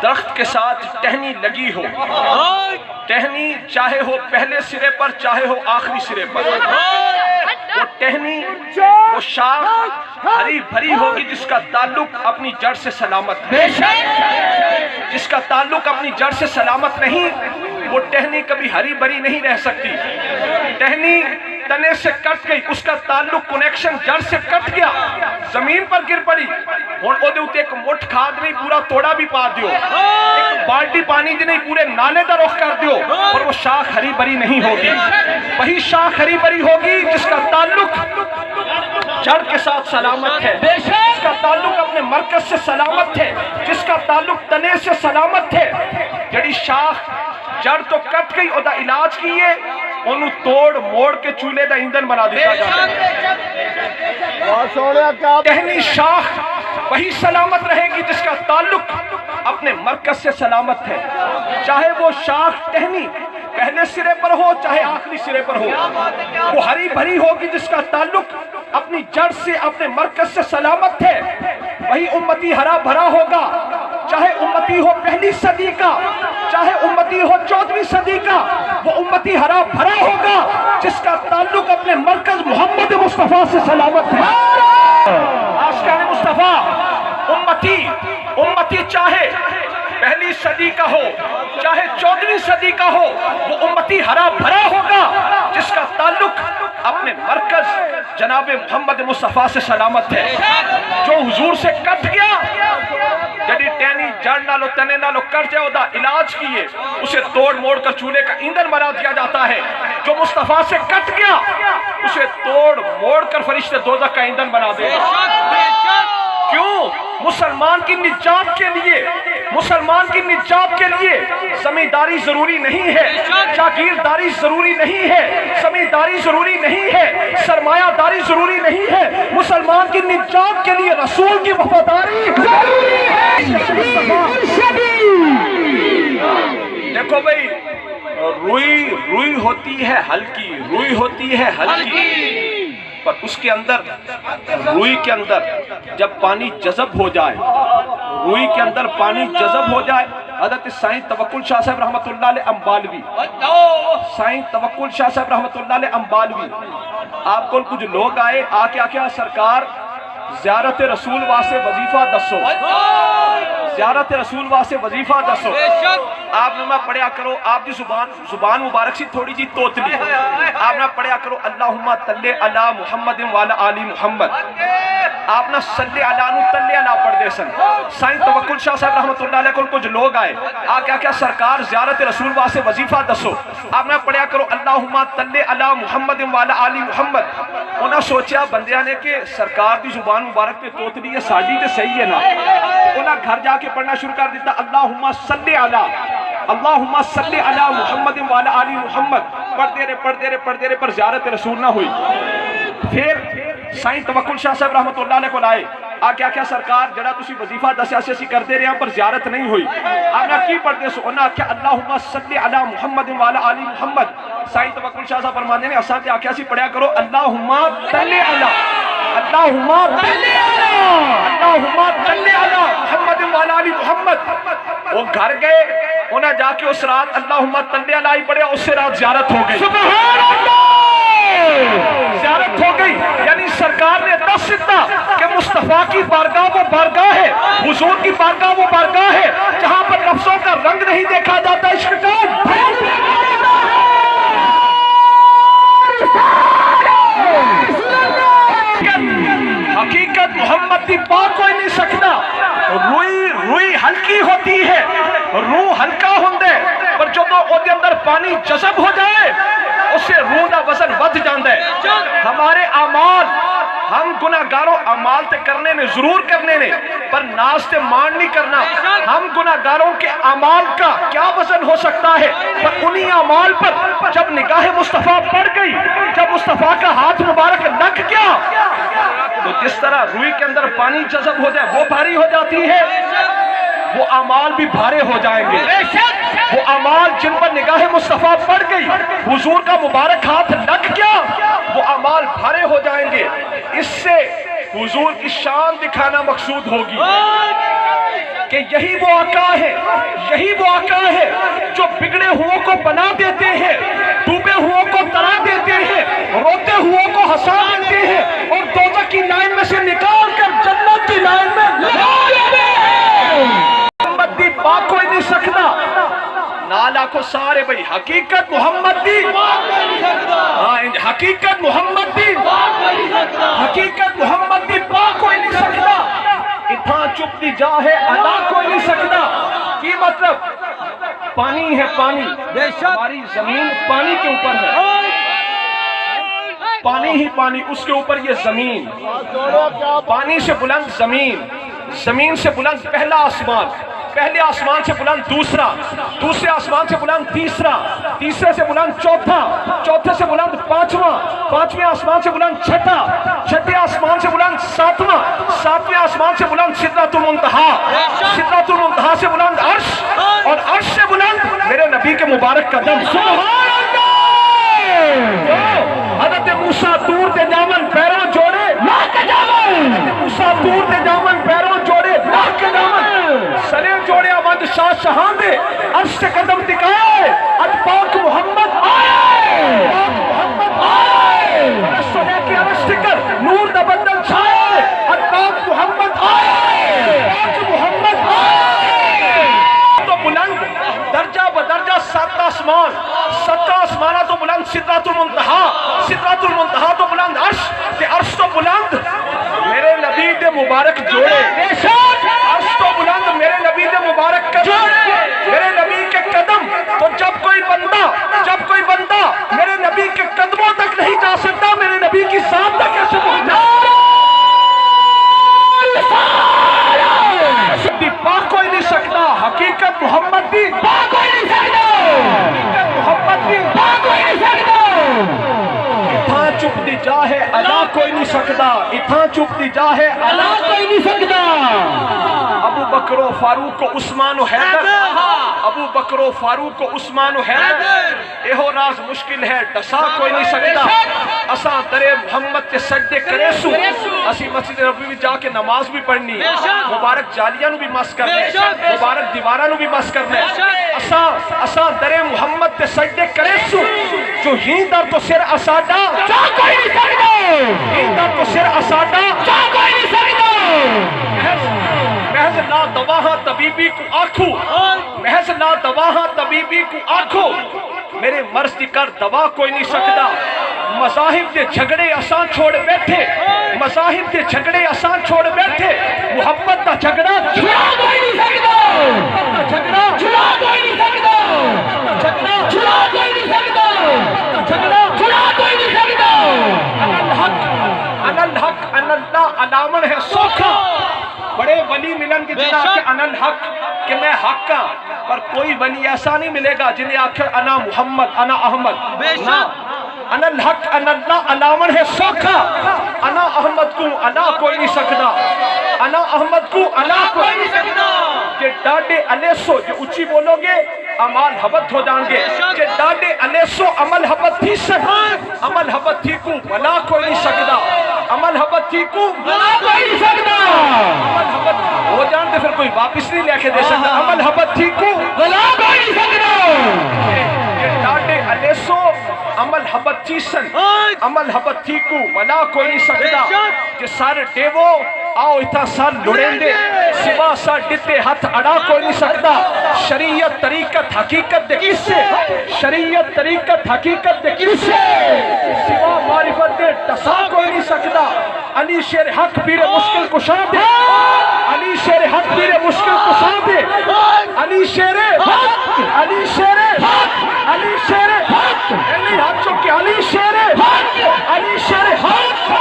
درخت کے ساتھ ٹہنی لگی ہو، ٹہنی چاہے ہو پہلے سرے پر چاہے ہو آخری سرے پر، وہ ٹہنی وہ شاخ ہری بھری ہوگی جس کا تعلق اپنی جڑ سے سلامت ہے۔ جس کا تعلق اپنی جڑ سے سلامت نہیں، وہ ٹہنی کبھی ہری بھری نہیں رہ سکتی۔ ٹہنی تنے سے کٹ گئی، اس کا تعلق کنیکشن جڑ سے کٹ گیا، زمین پر گر پڑی، اور او دے اتے ایک مٹھ کھاد نہیں پورا توڑا بھی پا دیو، ایک بالٹی پانی دی نہیں پورے نالے دا رخ کر دیو، اور وہ شاخ ہری بھری نہیں ہوگی۔ وہی شاخ ہری بھری ہوگی جس کا تعلق جڑ کے ساتھ سلامت ہے، جس کا تعلق اپنے مرکز سے سلامت ہے، جس کا تعلق تنے سے سلامت ہے۔ جڑی شاخ جڑ تو کٹ گئی، او دا علاج کیے انہوں توڑ موڑ کے چولہے دا ایندھن بنا دیتا جاتا ہے۔ ٹہنی شاخ وہی سلامت رہے گی جس کا تعلق اپنے مرکز سے سلامت ہے، چاہے وہ شاخ ٹہنی پہلے سرے پر ہو چاہے آخری سرے پر ہو، وہ ہری بھری ہوگی جس کا تعلق اپنی جڑ سے اپنے مرکز سے سلامت ہے۔ وہی امتی ہرا بھرا ہوگا، چاہے امتی ہو پہلی صدی کا چاہے امتی ہو 14ویں صدی کا، وہ امتی ہرا بھرا ہوگا جس کا تعلق اپنے مرکز محمد مصطفیٰ سے سلامت ہے۔ آشکار مصطفیٰ امتی چاہے پہلی صدی کا ہو چاہے 14ویں صدی کا ہو، وہ امتی ہرا بھرا ہوگا جس کا تعلق اپنے مرکز جناب محمد مصطفیٰ سے سلامت ہے۔ جو حضور سے کٹ گیا، جڑی ٹہنی جڑ نالو تنے نالو کٹ جائے، دا علاج کیے اسے توڑ موڑ کر چولہے کا ایندھن بنا دیا جاتا ہے۔ جو مصطفیٰ سے کٹ گیا اسے توڑ موڑ کر فرشتے دوزخ کا ایندھن بنا دے۔ کیوں؟ مسلمان کی نجات کے لیے زمینداری ضروری نہیں ہے، جاگیرداری ضروری نہیں ہے، زمینداری ضروری نہیں ہے، سرمایہ داری ضروری نہیں ہے۔ مسلمان کی نجات کے لیے رسول کی وفاداری ضروری ہے۔ دیکھو بھئی، روئی ہوتی ہے ہلکی، پر اس کے اندر روئی کے اندر جب پانی جذب ہو جائے، حضرت سائیں توکل شاہ صاحب رحمت اللہ علیہ امبالوی، آپ کو کچھ لوگ آئے آ کے سرکار زیارت رسول واسے وظیفہ دسو، آپ نے میں پڑھیا کرو، آپ دی زبان مبارک سی تھوڑی جی توتلی، آپ نے پڑھیا کرو اللہم صلی علی محمد وعلی آل محمد، آپ نے صلی علی نو تلی علی پڑھ دے سن۔ سائیں توکل شاہ صاحب رحمت اللہ علیہ کو کچھ لوگ آئے آ کیا سرکار زیارت رسول واسے وظیفہ دسو، آپ نے پڑھیا کرو اللہم صلی علی محمد وعلی آل محمد۔ انہاں سوچیا بندیاں نے کہ سرکار دی زبان مبارک پہ توتلی ہے، ساڑی تے صحیح ہے نا، انہاں گھر جا کے پڑھنا شروع کر دیتا اللہم صلی علی محمد وعلی آل محمد، پڑھتے رہے پر زیارت رسول نہ ہوئی۔ پھر سائیں توکل شاہ صاحب رحمت اللہ علیہ کو لائے آ کیا سرکار جڑا تسی وظیفہ دسیا سی کردے رہے ہیں پر زیارت نہیں ہوئی، آپ نے کی پڑھتے سو؟ انہاں کیا اللہم صلی علی محمد وعلی آل محمد۔ سائیں توکل شاہ صاحب فرماتے ہیں اساں تے آکھیا سی پڑھیا کرو اللہم صلی علی محمد وعلی آل محمد۔ وہ گھر گئے، انہیں جا کے اس رات اللہم صلی علی پڑھیا، اس سے رات زیارت ہو گئی، سبحان اللہ، زیارت ہو گئی۔ یعنی سرکار نے دس دیتا کہ مصطفیٰ کی بارگاہ وہ بارگاہ ہے، حضور کی بارگاہ وہ بارگاہ ہے جہاں پر نفسوں کا رنگ نہیں دیکھا جاتا، عشق کا حقیقت محمد دی پاک کوئی نہیں سکتا۔ روئی ہلکی ہوتی ہے، روح ہلکا ہوندے، پر جو او دے اندر پانی جذب ہو جائے اس سے روح دا وزن ود جاندے۔ ہمارے اعمال، ہم گناہگاروں اعمال تے کرنے نے ضرور کرنے نے، پر ناز تے مان نہیں کرنا۔ ہم گناہگاروں کے اعمال کا کیا وزن ہو سکتا ہے، پر انہی اعمال پر جب نگاہ مصطفیٰ پڑ گئی، جب مصطفیٰ کا ہاتھ مبارک لگ گیا، تو جس طرح روئی کے اندر پانی جذب ہو جائے وہ بھاری ہو جاتی ہے، وہ اعمال بھی بھارے ہو جائیں گے۔ وہ اعمال جن پر نگاہ مصطفیٰ پڑ گئی، حضور کا مبارک ہاتھ لگ گیا، وہ اعمال بھارے ہو جائیں گے۔ اس سے حضور کی شان دکھانا مقصود ہوگی۔ کہ یہی وہ آقا ہے، یہی وہ آقا ہے جو بگڑے ہوئوں کو بنا دیتے ہیں، ڈوبے ہوئوں کو ترا دیتے ہیں، روتے ہوئوں کو ہنسا دیتے ہیں، اور دوزخ کی لائن میں سے نکال کر جنت کی لائن میں لگا دیتے ہیں۔ محمد دی پاک کوئی نہیں سکتا، نالا کو سارے بھئی حقیقت محمد دی، حقیقت محمد دی، حقیقت محمد دی پاک کوئی نہیں سکتا، اتھا چپ دی جا ہے ادا کوئی نہیں سکتا۔ کی مطلب پانی ہے، پانی، ہماری زمین پانی کے اوپر ہے، پانی ہی پانی، اس کے اوپر یہ زمین، پانی سے بلند زمین، زمین سے بلند پہلا آسمان، پہلے آسمان سے بلند دوسرا، دوسرے آسمان سے بلند تیسرا، تیسرے سے بلند چوتھا، چوتھے سے بلند پانچواں، پانچویں آسمان سے بلند چھٹا، چھٹے آسمان سے بلند ساتواں، ساتویں آسمان سے بلند سدرۃ المنتہا، سدرۃ المنتہا سے بلند عرش، اور عرش سے بلند میرے نبی کے مبارک قدم۔ سبحان اللہ! حضرت موسیٰ طور تے جامن پیروں جوڑے لاہ کے جامن، حضرت موسیٰ طور تے جامن پیروں جوڑے لاہ کے جامن، سرے جوڑے آمد شاہ شہاں دے عرش سے قدم ٹکائے، اج پاک محمد آئے، پاک محمد آئے، عرش تو لے کے عرش ٹکر نور دا بدل چھائے، اج پاک محمد آئے، پاک محمد آئے۔ تو بلند درجہ بدرجہ سات آسمان، سات آسمانہ تو بلند سدرۃ المنتہا، سدرۃ المنتہا تو بلند عرش، تے عرش تو بلند میرے نبی دے مبارک جوڑے، عرش تو بلند میرے نبی دے مبارک قدم، میرے نبی کے قدم۔ تو جب کوئی بندہ میرے نبی کے قدموں تک نہیں جا سکتا، میرے نبی کی ذات تک کیسے پہنچا؟ پاک کوئی نہیں سکتا، حقیقت محمد دی پاک کوئی نہیں سکتا، حقیقت محمد دی پاک کوئی نہیں سکتا۔ اتھا چپ دی جا ہے ادا کوئی نہیں سکتا، اتھا چپ دی جا ہے ادا کوئی نہیں سکتا۔ ابو بکر و فاروق و عثمان و حیدر، ابو بکر و فاروق و عثمان و حیدر، ایہو راز مشکل ہے ڈسا کوئی نہیں سکتا۔ اساں درے محمد تے سجدے کرے سو، اسی مسجد نبوی میں جا کے نماز بھی پڑھنی، مبارک جالیاں نو بھی مس کرنے، مبارک دیواراں نو بھی مس کرنے، اساں درے محمد تے سجدے کرے سو، جو ہی در تو سر اساڈا چاہ کوئی نہیں سکتا، ہی در تو سر اساڈا چاہ کوئی نہیں سکتا۔ محض نا دواہاں طبیبی کو آنکھو، محض نا دواہاں طبیبی کو آنکھو، میرے مرض دی کر دوا کوئی نہیں سکتا۔ مذاہب دے جھگڑے آسان چھوڑ بیٹھے، مذاہب دے جھگڑے آسان چھوڑ بیٹھے، محبت دا جھگڑا چھڑا کوئی نہیں سکتا، جھگڑا چھڑا کوئی نہیں سکتا، جھگڑا چھڑا کوئی نہیں سکتا، جھگڑا چھڑا کوئی نہیں سکتا۔ انا الحق، انا الحق، انا اللہ علامن ہے سوکھا، بڑے ولی ملن کی جنہا کہ انا الحق، کہ میں حق کا، پر کوئی ولی ایسا نہیں ملے گا جنہیں آخر انا محمد، انا احمد، نا، انا الحق، انا اللہ علامن ہے سوکھا، انا احمد کو انا کوئی نہیں سکتا، انا احمد کو انا کوئی نہیں سکتا۔ کہ ڈاڈے علیسو جو اچھی بولو گے عمال حبت ہو جائیں گے، کہ ڈاڈے علیسو عمل حبت تھی سن، عمل حبت تھی کو بلا کوئی نہیں سکتا، عمل حبت تھی کو بلا کوئی نہیں سکتا، عمل حبت ہو جانتے پھر کوئی واپس نہیں لے کے دے سکتا، عمل حبت تھی کو بلا کوئی نہیں سکتا۔ کہ ڈاڈے علیسو عمل حبت تھی سن، عمل حبت تھی کو بلا کوئی نہیں سکتا۔ کہ سارے ڈیوو آؤ اتھا سار لڑیں دے، سوا سار ڈتے ہاتھ اڑا کوئی نہیں سکتا۔ شریعت طریقت حقیقت دے کس سے، شریعت طریقت حقیقت دے کس سے، سوا معرفت دے ٹسا کوئی نہیں سکتا۔ علی شیر حق پیر مشکل کشا دے، علی شیر حق پیر مشکل کشا دے، علی شیر حق، علی شیر حق، علی شیر حق، علی حق چونکہ علی شیر حق، علی شیر حق۔